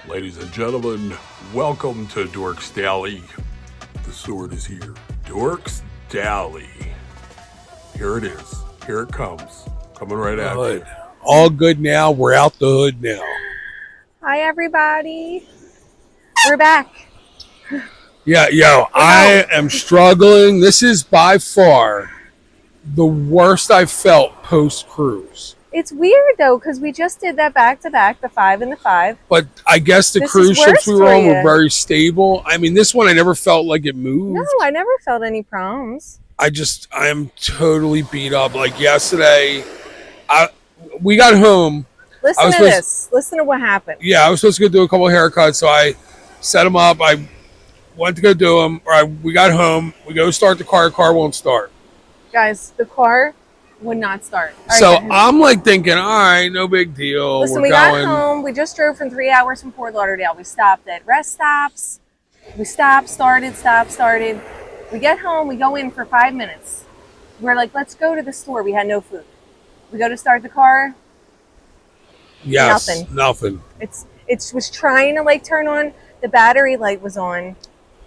Ladies and gentlemen, welcome to Dorks Daily. The sword is here. Dorks Daily. Here it is. Here it comes. Coming right at you. All good now. We're out the hood now. Hi, everybody. We're back. I am struggling. This is by far the worst I've felt post-cruise. It's weird, though, because we just did that back-to-back, the 5 and the 5. But I guess the cruise ships we were on were very stable. I mean, this one I never felt like it moved. No, I never felt any problems. I am totally beat up. Like yesterday, we got home. Listen to this. Listen to what happened. Yeah, I was supposed to go do a couple of haircuts, so I set them up. I went to go do them. We got home. We go start the car. The car won't start. Guys, the car would not start. So I'm like thinking, all right, no big deal. Listen, we got home. We just drove from 3 hours from Fort Lauderdale. We stopped at rest stops. We stopped, started. We get home. We go in for 5 minutes. We're like, let's go to the store. We had no food. We go to start the car. Yes, nothing. It was trying to like turn on. The battery light was on,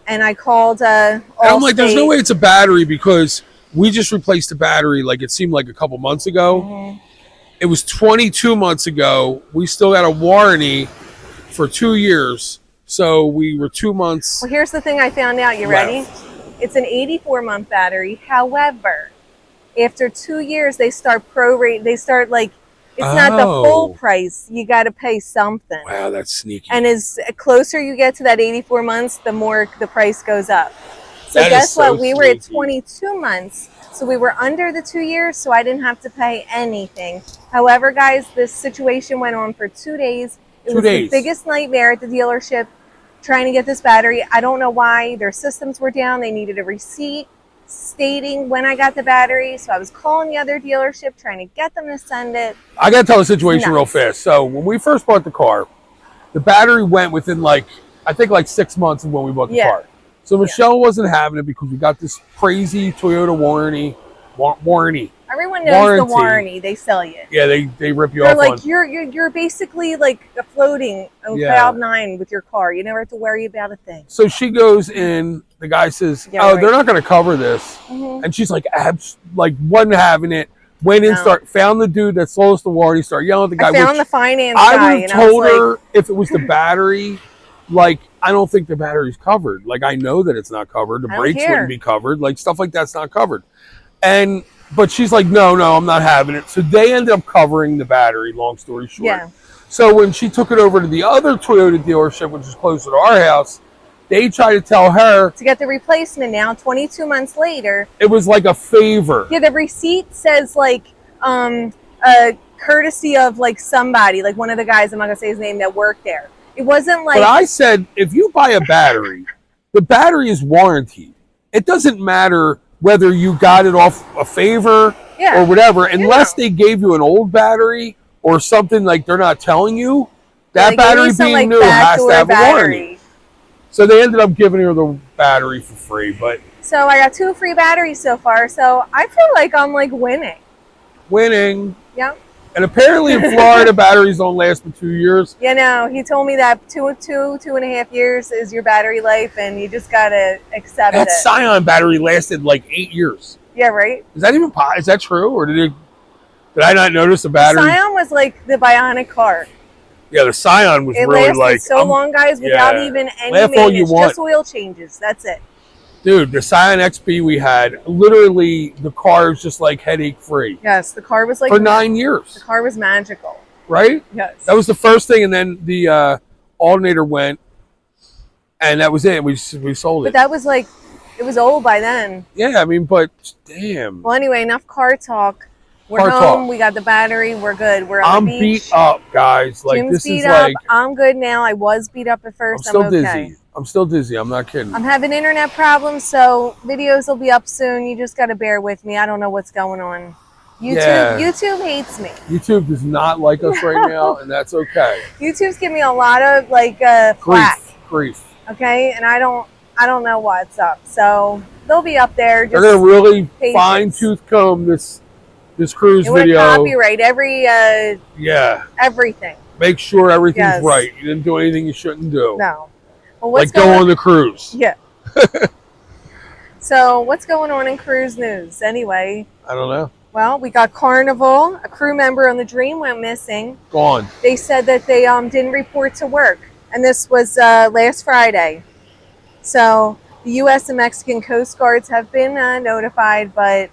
and I called. I'm like, there's no way it's a battery because we just replaced the battery. Like it seemed like a couple months ago. Mm-hmm. It was 22 months ago. We still got a warranty for 2 years, so we were 2 months. Well, here's the thing I found out. You ready? It's an 84-month battery. However, after 2 years, they start prorate. They start like. It's not the full price. You got to pay something. Wow, that's sneaky. And as closer you get to that 84 months, the more the price goes up. So guess what? We were at 22 months. So we were under the 2 years, so I didn't have to pay anything. However, guys, this situation went on for 2 days. It was the biggest nightmare at the dealership trying to get this battery. I don't know why. Their systems were down. They needed a receipt stating when I got the battery, so I was calling the other dealership trying to get them to send it. I gotta tell the situation real fast. So when we first bought the car, the battery went within I think 6 months of when we bought the car. So Michelle wasn't having it because we got this crazy Toyota warranty. Everyone knows the warranty. They sell you. Yeah, they rip you They're off. Like you're basically like floating on cloud 9 with your car. You never have to worry about a thing. So she goes in. The guy says, they're not going to cover this. Mm-hmm. And she's like, wasn't having it. Went in, found the dude that sold us the warranty, started yelling at the guy. I found the finance guy. I would have told her if it was the battery, I don't think the battery's covered. I know that it's not covered. The brakes wouldn't be covered. Stuff like that's not covered. But she's like, no, I'm not having it. So they ended up covering the battery, long story short. Yeah. So when she took it over to the other Toyota dealership, which is closer to our house, they tried to tell her to get the replacement now, 22 months later. It was like a favor. Yeah, the receipt says a courtesy of somebody, one of the guys, I'm not going to say his name, that worked there. It wasn't like... But I said, if you buy a battery, the battery is warranted. It doesn't matter whether you got it off a favor or whatever, unless they gave you an old battery or something they're not telling you. That battery being new has to have a warranty. So they ended up giving her the battery for free, So I got 2 free batteries so far, so I feel like I'm winning. Winning. Yep. And apparently in Florida, batteries don't last for 2 years. Yeah, no, he told me that 2.5 years is your battery life, and you just gotta accept it. That Scion battery lasted 8 years. Yeah, right? Is that true, or did I not notice the battery? Scion was like the bionic car. Yeah, the Scion was really so long, guys, without even any maintenance, just oil changes. That's it. Dude, the Scion XB we had, literally, the car was just headache free. Yes, the car was for 9 years. The car was magical. Right? Yes. That was the first thing, and then the alternator went, and that was it. We sold it. But that was it was old by then. Yeah, but damn. Well, anyway, enough car talk. We're home. We got the battery. We're good. We're on the beach. Beat up, guys. Jim's beat up. I'm good now. I was beat up at first. I'm still dizzy. I'm still dizzy. I'm not kidding. I'm having internet problems, so videos will be up soon. You just got to bear with me. I don't know what's going on. YouTube hates me. YouTube does not like us right now, and that's okay. YouTube's giving me a lot of flack. Grief. Okay, and I don't know what's up. So they'll be up there. They're gonna really fine-tooth comb this cruise video. Copyright every everything. Make sure everything's Yes. right. You didn't do anything you shouldn't do. No. Well, what's Like go on the cruise. Yeah. So what's going on in cruise news anyway? I don't know. Well, we got Carnival. A crew member on the Dream went missing. Gone. They said that they didn't report to work, and this was last Friday. So the U.S. and Mexican Coast Guards have been notified, but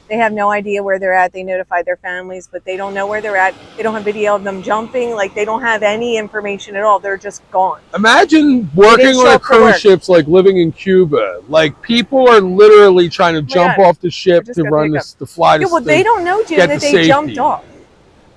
they have no idea where they're at. They notified their families, but they don't know where they're at. They don't have video of them jumping. Like, they don't have any information at all. They're just gone. Imagine working on a cruise ship's like living in Cuba. Like, people are literally trying to jump off the ship to run this, to fly this. Yeah, well, they don't know, Jim, that they jumped off.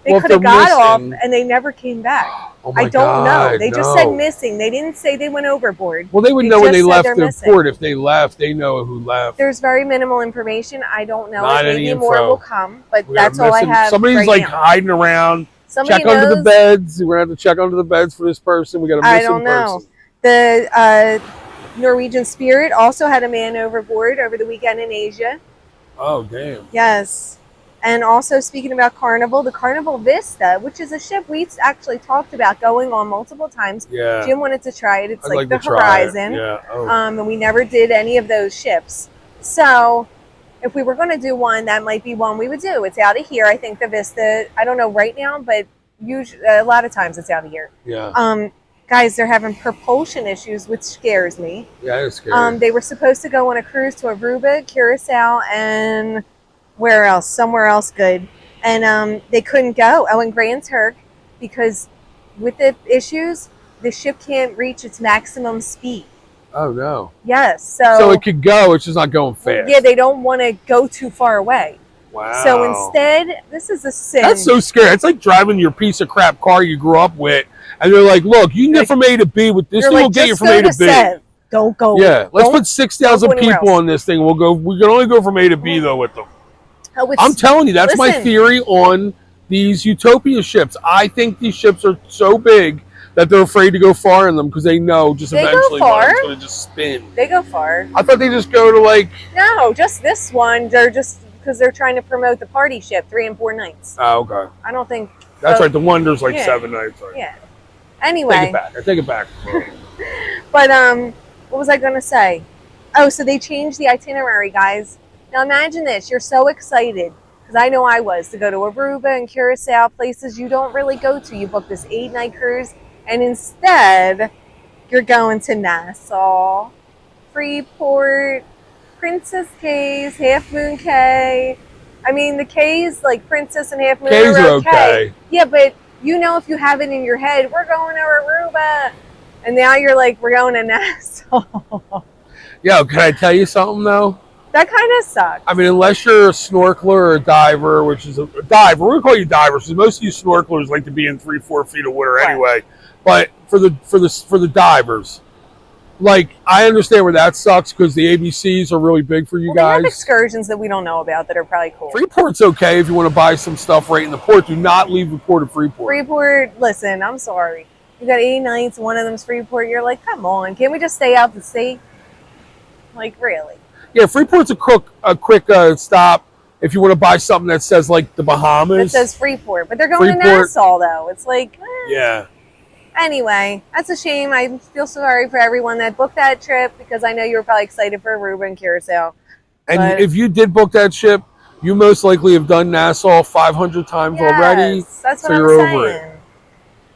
They Well, could have if they're got off missing- and they never came back. Oh my I don't know. God, They just said missing. They didn't say they went overboard. Well, they would know when just they said left they're the missing. port. If they left, they know who left. There's very minimal information. I don't know. Not Maybe any more info. will come, but We that's are all I missing- have. Somebody's right like now. hiding around. Somebody Check under the knows. beds. We're gonna have to check under the beds for this person. We got a missing I don't know. person. The Norwegian Spirit also had a man overboard over the weekend in Asia. Oh damn. Yes. And also, speaking about Carnival, the Carnival Vista, which is a ship we actually talked about going on multiple times. Yeah. Jim wanted to try it. It's I'd like to the try it. Horizon. Yeah. Oh. And we never did any of those ships. So if we were going to do one, that might be one we would do. It's out of here. I think the Vista, I don't know right now, but usually a lot of times it's out of here. Yeah. Guys, they're having propulsion issues, which scares me. Yeah, it's scary. They were supposed to go on a cruise to Aruba, Curacao, and where else? Somewhere else good. And they couldn't go. Oh, and Grand Turk, because with the issues, the ship can't reach its maximum speed. Oh no. Yes. So it could go. It's just not going fast. Yeah, they don't want to go too far away. Wow. So instead, this is a sin. That's so scary. It's like driving your piece of crap car you grew up with, and they're like, "Look, you can get from A to B with this thing. We'll get you from A to B." Don't go. Yeah, let's Don't put 6,000 go anywhere people else. on this thing. We'll go. We can only go from A to B though with them. Oh, I'm telling you, that's my listen. theory on these Utopia ships. I think these ships are so big that they're afraid to go far in them because they know just They go eventually far. one's going to just spin. They go far. I thought they just go to like. No, just this one. They're just because they're trying to promote the party ship 3 and 4 nights. Oh, okay. I don't think. That's right. The Wonder's like yeah. 7 nights. Right. Yeah. Take Anyway, it back. I take it back. but what was I going to say? Oh, so they changed the itinerary, guys. Now imagine this. You're so excited. Because I know I was, to go to Aruba and Curacao, places you don't really go to. You book this 8-night cruise, and instead, you're going to Nassau, Freeport, Princess Cays, Half Moon Cay. I mean, the Cays, like Princess and Half Moon, Cays are are okay. okay. Yeah, but you know if you have it in your head, we're going to Aruba. And now you're like, we're going to Nassau. Yo, can I tell you something, though? That kind of sucks. I mean, unless you're a snorkeler or a diver, which is a diver, we're gonna call you divers because most of you snorkelers like to be in 3-4 feet of water anyway. But for the divers, like I understand where that sucks because the ABCs are really big for you They have guys. excursions that we don't know about that are probably cool. Freeport's okay if you want to buy some stuff right in the port. Do not leave the port of Freeport. Freeport, listen, I'm sorry. You got 8 nights, one of them's Freeport. You're like, come on, can't we just stay out to sea? Like, really? Yeah, Freeport's a quick stop if you want to buy something that says like the Bahamas. It says Freeport, but they're going to Freeport. Nassau though. It's like, Yeah. Anyway, that's a shame. I feel sorry for everyone that booked that trip because I know you were probably excited for Aruba and Curacao. And But- if you did book that ship, you most likely have done Nassau 500 times already. Yes, that's what so I'm you're saying. over it.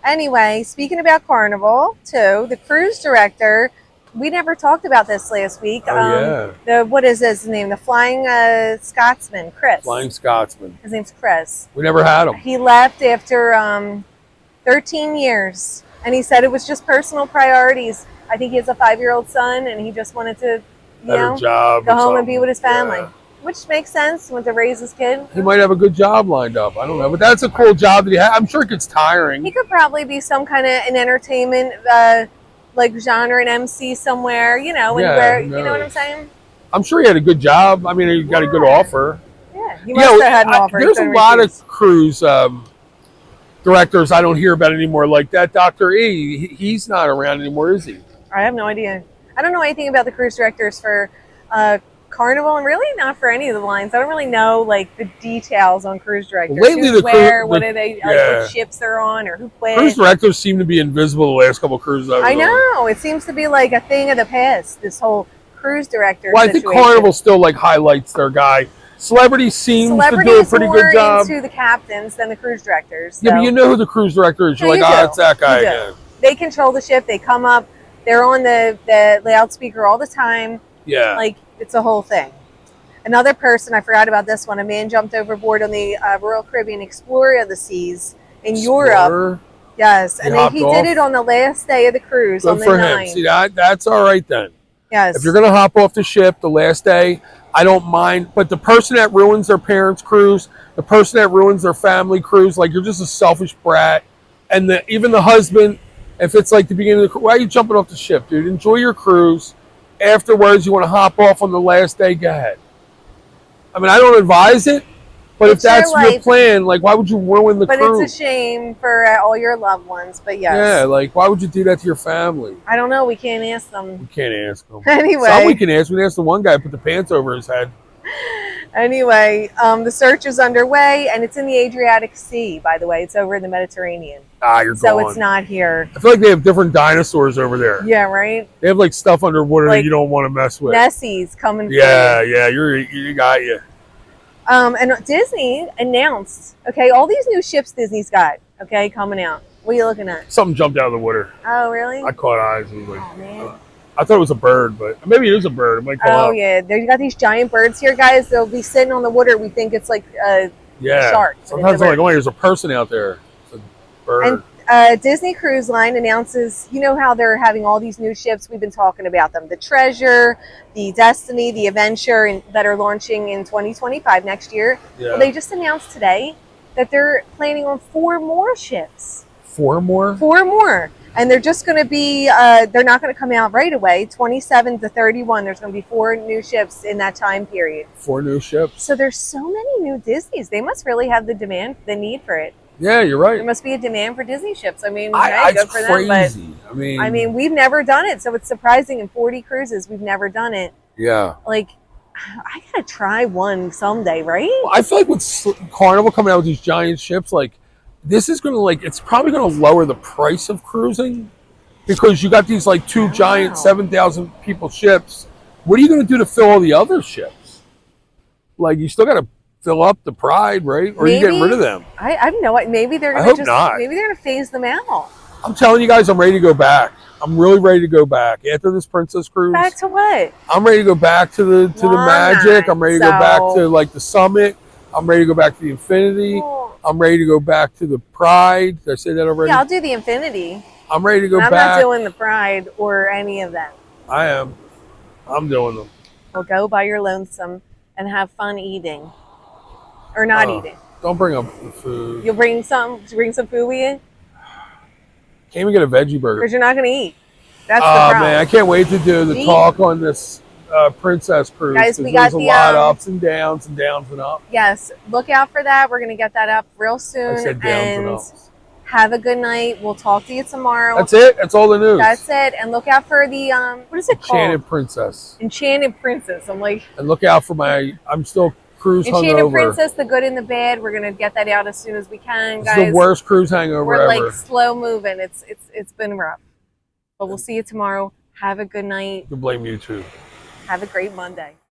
Anyway, speaking about Carnival, too, the cruise director, we never talked about this last week. What is his name? The Flying Scotsman, Chris. Flying Scotsman. His name's Chris. We never had him. He left after 13 years, and he said it was just personal priorities. I think he has a 5-year-old son, and he just wanted to, Better job. go or home and be something. with his family, Yeah. which makes sense. Went to raise his kid. He might have a good job lined up. I don't know, but that's a cool job that he had. I'm sure it gets tiring. He could probably be some kind of an entertainment like genre and MC somewhere, and Yeah, where who you know what I'm knows? saying? I'm sure he had a good job. I mean, he got a good offer. Yeah, he must have had an offer. He There's a couldn't lot refuse. of cruise directors I don't hear about anymore, like that Dr. E. He's not around anymore, is he? I have no idea. I don't know anything about the cruise directors for Carnival, and really not for any of the lines. I don't really know like the details on cruise directors. Lately, Who's where, what are they, like, what ships they're on, or who plays. Cruise directors seem to be invisible the last couple of cruises I've I know. It seems to be like a thing of the past, this whole cruise director Well, I think Carnival still like highlights their guy. Celebrities seems to do a pretty good job. Into the captains than the cruise directors. So. Yeah, but you know who the cruise director is. You're it's that guy again. They control the ship. They come up. They're on the loudspeaker all the time. Yeah. Like, it's a whole thing. Another person, I forgot about this one, a man jumped overboard on the Royal Caribbean Explorer of the Seas in Europe. Yes, and he did it on the last day of the cruise on the 9th. See, that's all right then. Yes. If you're going to hop off the ship the last day, I don't mind. But the person that ruins their parents' cruise, the person that ruins their family cruise, like, you're just a selfish brat. And even the husband, if it's like the beginning of the cruise, why are you jumping off the ship, dude? Enjoy your cruise. Afterwards, you want to hop off on the last day, go ahead. I mean, I don't advise it, but if that's your plan, like, why would you ruin the cruise? But it's a shame for all your loved ones, but yes. Yeah, like, why would you do that to your family? I don't know. We can't ask them. We can't ask them. Anyway. Some we can ask. We can ask the one guy who put the pants over his head. Anyway, the search is underway, and it's in the Adriatic Sea, by the way. It's over in the Mediterranean. You're so gone. It's not here. I feel like they have different dinosaurs over there. Yeah, right? They have, like, stuff underwater that you don't want to mess with. Nessie's coming for you. Yeah, you got you. And Disney announced, okay, all these new ships Disney's got, okay, coming out. What are you looking at? Something jumped out of the water. Oh, really? I caught eyes. And like, oh, man. I thought it was a bird, but maybe it is a bird. It might come up. Yeah. They got these giant birds here, guys. They'll be sitting on the water. We think it's like a shark. Sometimes I'm like, oh, there's a person out there. It's a bird. And Disney Cruise Line announces, you know how they're having all these new ships? We've been talking about them. The Treasure, the Destiny, the Adventure, that are launching in 2025 next year. Yeah. Well, they just announced today that they're planning on 4 more ships. 4 more? 4 more. And they're just going to be, they're not going to come out right away. 27 to 31, there's going to be 4 new ships in that time period. 4 new ships. So there's so many new Disneys. They must really have the need for it. Yeah, you're right. There must be a demand for Disney ships. I mean, good for crazy. them. But I mean, we've never done it, so it's surprising. In 40 cruises, we've never done it. Yeah. Like, I gotta try one someday, right? Well, I feel like with Carnival coming out with these giant ships, like, this is going to, it's probably going to lower the price of cruising because you got these, 2 giant 7,000 people ships. What are you going to do to fill all the other ships? Like, you still got to fill up the Pride, right? Or are you getting rid of them? I have no idea. Maybe they're going to maybe they're going to phase them out. I'm telling you guys, I'm ready to go back. I'm really ready to go back after this Princess Cruise. Back to what? I'm ready to go back to the Magic. I'm ready to go back to the Summit. I'm ready to go back to the Infinity. I'm ready to go back to the Pride. Did I say that already? Yeah, I'll do the Infinity. I'm ready to go back. I'm not doing the Pride or any of that. I am. I'm doing them. Well, go by your lonesome and have fun eating. Or not eating. Don't bring up the food. You'll bring some food with you? Can't even get a veggie burger. Because you're not going to eat. That's the problem. Man, I can't wait to do the talk on this Princess Cruise. Guys, we there's got a lot of ups and downs and ups. Yes, look out for that. We're going to get that up real soon. I said downs and ups. Have a good night. We'll talk to you tomorrow. That's it. That's all the news. That's it. And look out for the what is it called? Enchanted Princess. Enchanted Princess. I'm like. And look out for I'm still cruise hungover. Enchanted Princess, the good and the bad. We're gonna get that out as soon as we can, guys. It's the worst cruise hangover ever. We're slow moving. It's been rough. But we'll see you tomorrow. Have a good night. To blame you too. Have a great Monday.